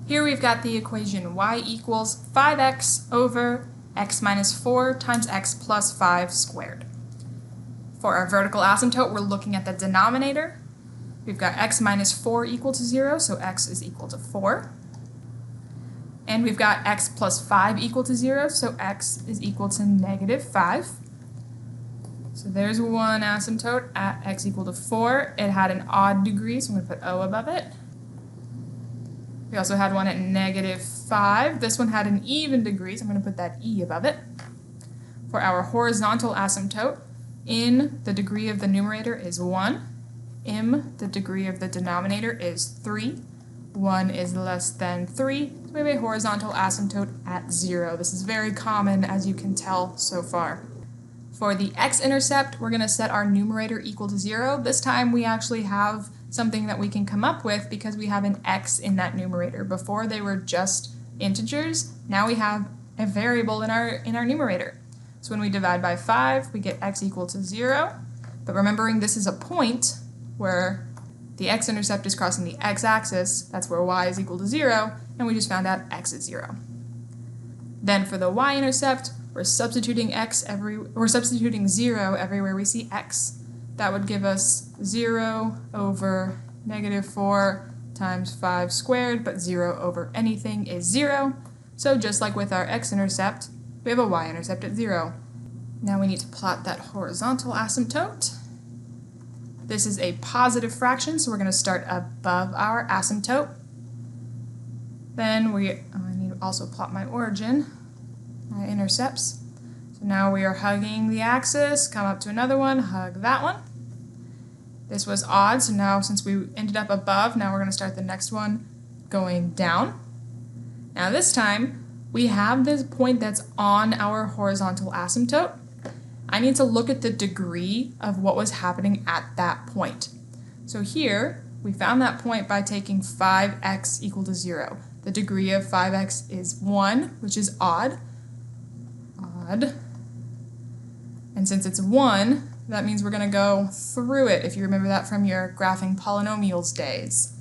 Here we've got the equation y equals 5x over x minus 4 times x plus 5 squared. For our vertical asymptote, we're looking at the denominator. We've got x minus 4 equal to 0, so x is equal to 4. And we've got x plus 5 equal to 0, so x is equal to negative 5. So there's one asymptote at x equal to 4. It had an odd degree, so I'm going to put O above it. We also had one at negative 5. This one had an even degree, so I'm going to put that E above it. For our horizontal asymptote, in the degree of the numerator is 1. The degree of the denominator is 3. 1 is less than 3. So we have a horizontal asymptote at 0. This is very common, as you can tell so far. For the x-intercept, we're going to set our numerator equal to 0. This time we actually have something that we can come up with because we have an x in that numerator. Before they were just integers, now we have a variable in our numerator. So when we divide by 5, we get x equal to 0. But remembering this is a point where the x-intercept is crossing the x-axis, that's where y is equal to 0, and we just found out x is 0. Then for the y-intercept, we're substituting 0 everywhere we see x. That would give us 0 over negative 4 times 5 squared, but 0 over anything is 0. So just like with our x-intercept, we have a y-intercept at 0. Now we need to plot that horizontal asymptote. This is a positive fraction, so we're going to start above our asymptote. Then I need to also plot my origin, my intercepts. So now we are hugging the axis, come up to another one, hug that one. This was odd, so now since we ended up above, now we're going to start the next one going down. Now this time, we have this point that's on our horizontal asymptote. I need to look at the degree of what was happening at that point. So here, we found that point by taking 5x equal to 0. The degree of 5x is 1, which is odd. And since it's 1, that means we're going to go through it, if you remember that from your graphing polynomials days.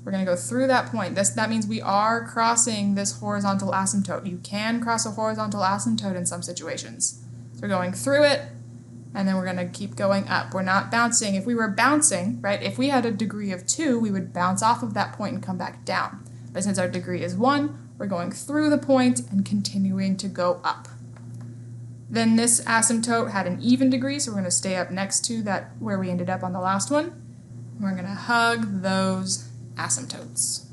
We're going to go through that point. That means we are crossing this horizontal asymptote. You can cross a horizontal asymptote in some situations. So we're going through it, and then we're going to keep going up. We're not bouncing. If we were bouncing, right, if we had a degree of 2, we would bounce off of that point and come back down. But since our degree is 1, we're going through the point and continuing to go up. Then this asymptote had an even degree, so we're going to stay up next to that where we ended up on the last one. We're going to hug those asymptotes.